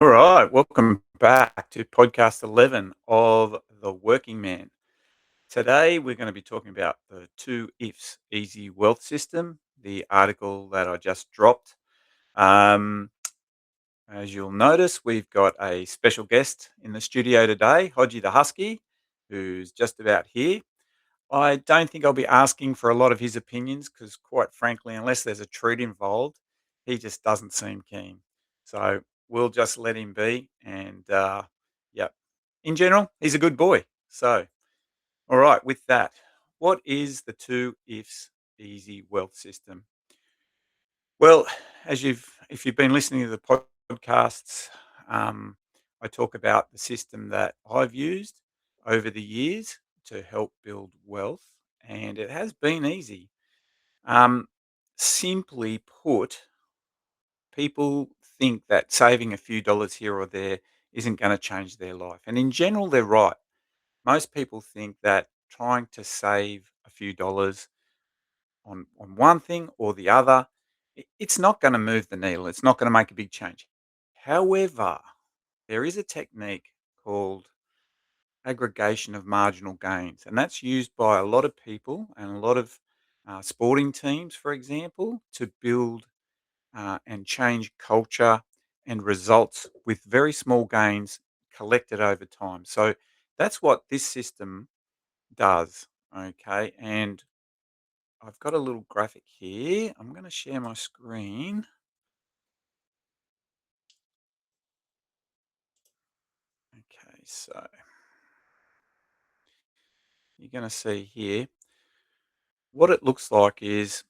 All right, welcome back to podcast 11 of The Working Man. Today, we're going to be talking about the two ifs easy wealth system, the article that I just dropped. Um, as you'll notice, we've got a special guest in the studio today, Hodgey the Huskey, who's just about here. I don't think I'll be asking for a lot of his opinions because, quite frankly, unless there's a treat involved, he just doesn't seem keen. So we'll just let him be. Yeah, in general, he's a good boy. So, all right, with that, what is the two ifs easy wealth system? Well, if you've been listening to the podcasts, um, I talk about the system that I've used over the years to help build wealth, and it has been easy. Um, Simply put, people think that saving a few dollars here or there isn't going to change their life, and in general, they're right. Most people think that trying to save a few dollars on one thing or the other, it's not going to move the needle. It's not going to make a big change. However, there is a technique called aggregation of marginal gains, and that's used by a lot of people and a lot of sporting teams, for example, to build and change culture and results with very small gains collected over time. So that's what this system does. Okay, and I've got a little graphic here. I'm going to share my screen. Okay, so you're going to see here what it looks like is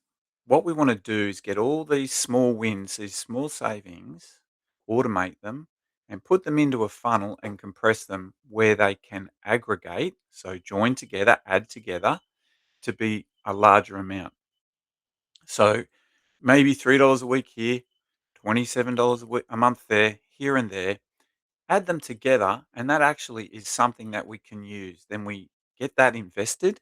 what we want to do is get all these small wins, these small savings, automate them, and put them into a funnel and compress them where they can aggregate, so join together, add together to be a larger amount. So maybe $3 a week here, $27 a month there, here and there. Add them together, and that actually is something that we can use. Then we get that invested,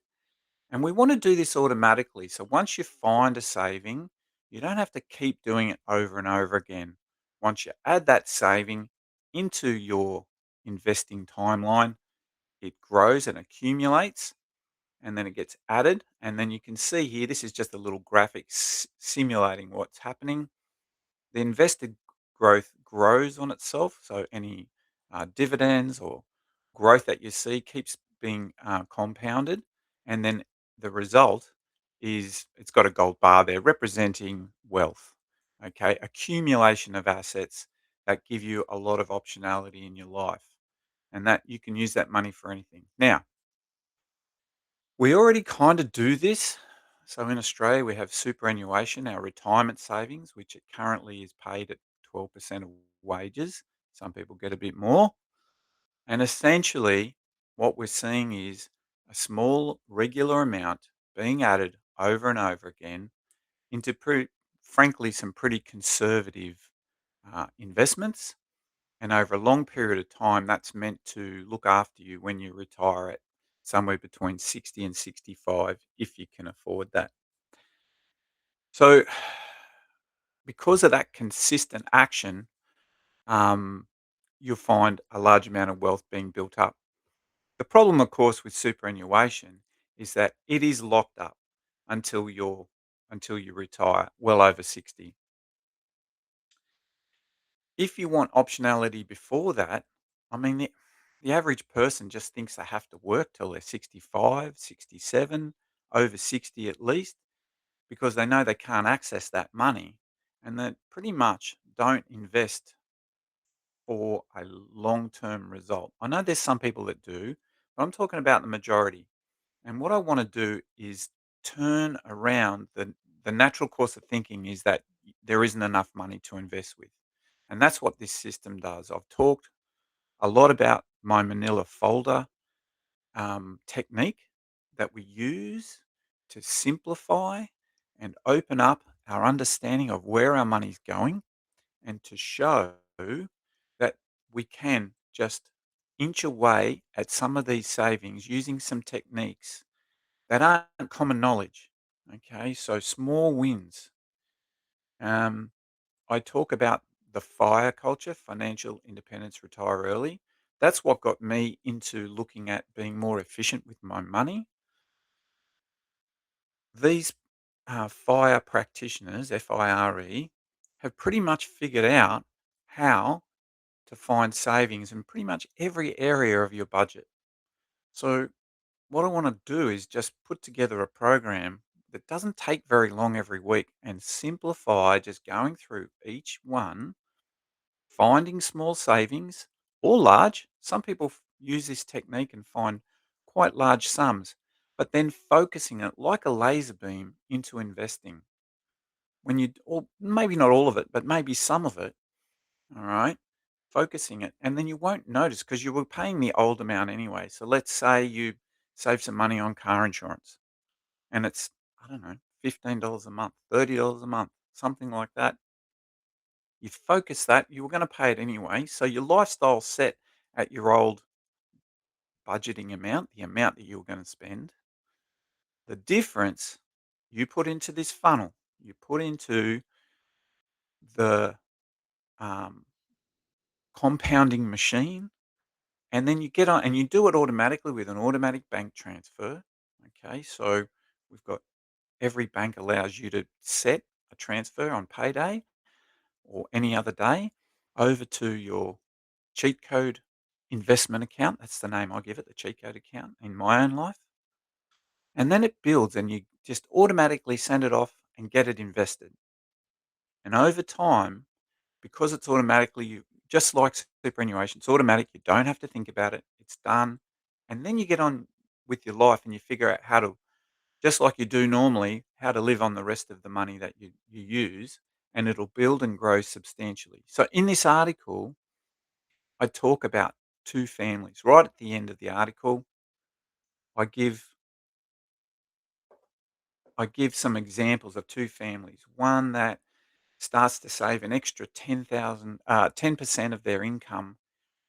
and we want to do this automatically. So once you find a saving, you don't have to keep doing it over and over again. Once you add that saving into your investing timeline, it grows and accumulates, and then it gets added. And then you can see here, this is just a little graphic simulating what's happening. The invested growth grows on itself. So any dividends or growth that you see keeps being compounded. And then the result is it's got a gold bar there representing wealth. Okay. Accumulation of assets that give you a lot of optionality in your life. And that you can use that money for anything. Now, we already kind of do this. So in Australia, we have superannuation, our retirement savings, which it currently is paid at 12% of wages. Some people get a bit more. And essentially, what we're seeing is a small, regular amount being added over and over again into, frankly, some pretty conservative investments. And over a long period of time, that's meant to look after you when you retire at somewhere between 60 and 65, if you can afford that. So, because of that consistent action, um, you'll find a large amount of wealth being built up. The problem, of course, with superannuation is that it is locked up until until you retire, well over 60. If you want optionality before that, I mean, the average person just thinks they have to work till they're 65, 67, over 60 at least, because they know they can't access that money and they pretty much don't invest for a long term result. I know there's some people that do, but I'm talking about the majority. And what I want to do is turn around the natural course of thinking is that there isn't enough money to invest with. And that's what this system does. I've talked a lot about my manila folder technique that we use to simplify and open up our understanding of where our money's going and to show that we can just inch away at some of these savings using some techniques that aren't common knowledge. Okay, so small wins. Um, I talk about the FIRE culture, financial independence, retire early. That's what got me into looking at being more efficient with my money. These FIRE practitioners, FIRE, have pretty much figured out how to find savings in pretty much every area of your budget. So, what I want to do is just put together a program that doesn't take very long every week and simplify just going through each one, finding small savings or large. Some people use this technique and find quite large sums, but then focusing it like a laser beam into investing. When you, or maybe not all of it, but maybe some of it, all right, focusing it, and then you won't notice because you were paying the old amount anyway. So let's say you save some money on car insurance and it's, I don't know, $15 a month, $30 a month, something like that. You focus that, you were going to pay it anyway. So your lifestyle set at your old budgeting amount, the amount that you were going to spend. The difference you put into this funnel, you put into the um, compounding machine, and then you get on and you do it automatically with an automatic bank transfer. Okay, so we've got every bank allows you to set a transfer on payday or any other day over to your cheat code investment account. That's the name I give it, the cheat code account in my own life. And then it builds and you just automatically send it off and get it invested. And over time, because it's automatically, you just like superannuation, it's automatic. You don't have to think about it. It's done. And then you get on with your life and you figure out how to, just like you do normally, how to live on the rest of the money that you use, and it'll build and grow substantially. So in this article, I talk about two families. Right at the end of the article, I give I give some examples of two families. One that starts to save an extra 10% of their income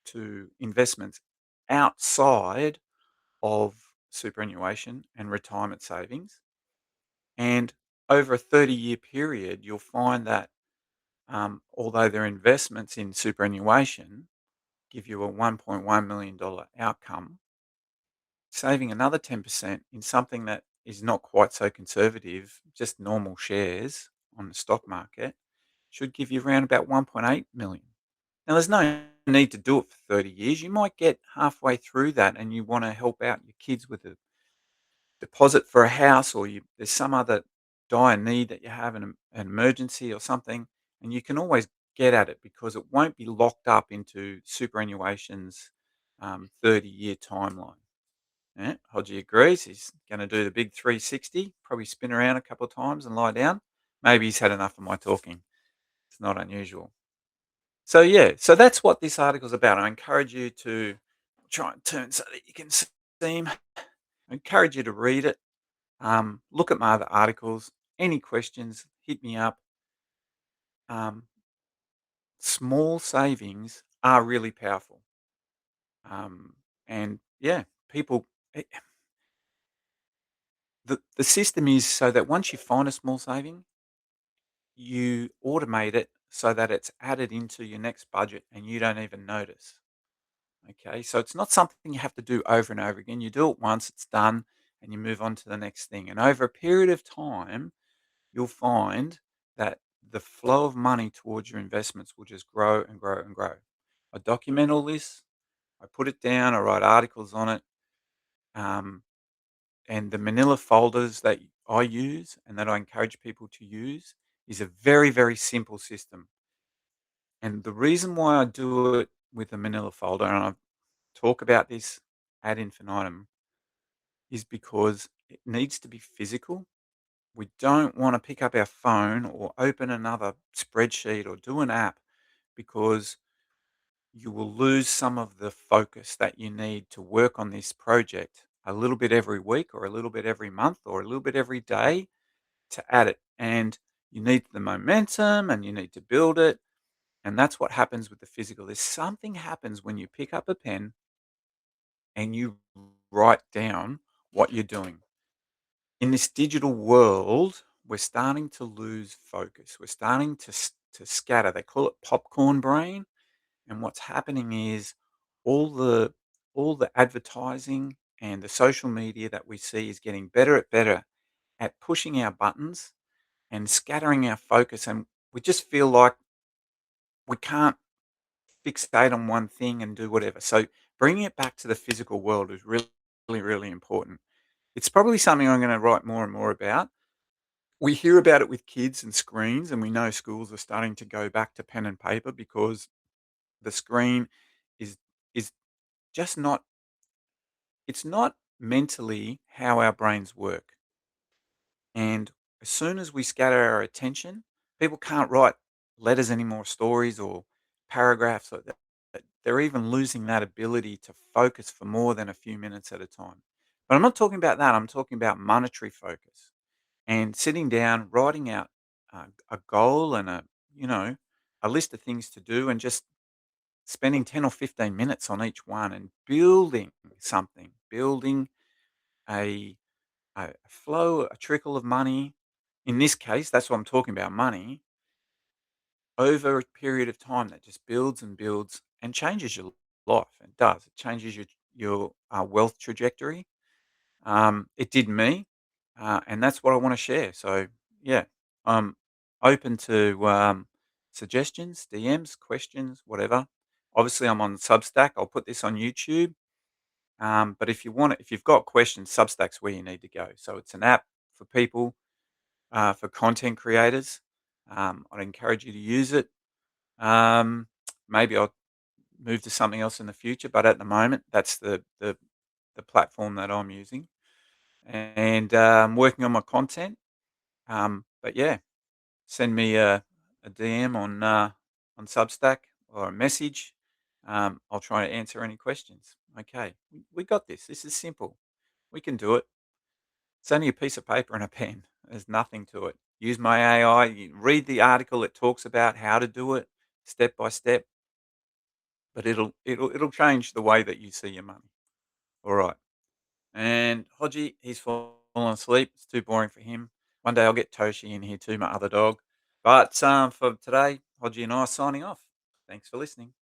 to investments outside of superannuation and retirement savings. And over a 30-year period, you'll find that although their investments in superannuation give you a $1.1 million outcome, saving another 10% in something that is not quite so conservative, just normal shares on the stock market, should give you around about 1.8 million. Now, there's no need to do it for 30 years. You might get halfway through that and you want to help out your kids with a deposit for a house, or there's some other dire need that you have, an emergency or something, and you can always get at it because it won't be locked up into superannuation's 30-year timeline. Yeah, Hodgie agrees. He's going to do the big 360, probably spin around a couple of times and lie down. Maybe he's had enough of my talking. It's not unusual. So yeah, so that's what this article's about. I encourage you to try and turn so that you can see him. I encourage you to read it. Look at my other articles. Any questions, hit me up. Um, Small savings are really powerful. Um, and yeah, people, the system is so that once you find a small saving, you automate it so that it's added into your next budget and you don't even notice. Okay, so it's not something you have to do over and over again. You do it once, it's done, and you move on to the next thing. And over a period of time, you'll find that the flow of money towards your investments will just grow and grow and grow. I document all this, I put it down, I write articles on it. Um, and the manila folders that I use and that I encourage people to use is a very, very simple system. And the reason why I do it with a manila folder, and I talk about this ad infinitum, is because it needs to be physical. We don't want to pick up our phone or open another spreadsheet or do an app because you will lose some of the focus that you need to work on this project a little bit every week or a little bit every month or a little bit every day to add it. And you need the momentum and you need to build it. And that's what happens with the physical. There's something happens when you pick up a pen and you write down what you're doing. In this digital world, we're starting to lose focus. We're starting to scatter. They call it popcorn brain. And what's happening is all the all the advertising and the social media that we see is getting better at pushing our buttons and scattering our focus, and we just feel like we can't fixate on one thing and do whatever. So bringing it back to the physical world is really important. It's probably something I'm going to write more and more about. We hear about it with kids and screens, and we know schools are starting to go back to pen and paper because the screen is is just not it's not mentally how our brains work. And as soon as we scatter our attention, people can't write letters anymore, stories or paragraphs like that. They're even losing that ability to focus for more than a few minutes at a time. But I'm not talking about that. I'm talking about monetary focus and sitting down, writing out a goal and you know, a list of things to do, and just spending 10 or 15 minutes on each one and building something, building a a flow, a trickle of money. In this case, that's what I'm talking about, money over a period of time that just builds and builds and changes your life. It does. It changes your wealth trajectory. It did me, and that's what I want to share. So yeah, I'm open to suggestions, DMs, questions, whatever. Obviously, I'm on Substack. I'll put this on YouTube. But if you want, if you've got questions, Substack's where you need to go. So it's an app for people, for content creators. I'd encourage you to use it. Um, Maybe I'll move to something else in the future, but at the moment, that's the platform that I'm using, and working on my content. But yeah, send me a DM on Substack or a message. I'll try to answer any questions. Okay, we got this. This is simple. We can do it. It's only a piece of paper and a pen. There's nothing to it. Use my AI. You read the article. It talks about how to do it step by step, but it'll change the way that you see your money. All right. And Hodgie, he's fallen asleep. It's too boring for him. One day I'll get Toshi in here too, my other dog. But for today, Hodgie and I are signing off. Thanks for listening.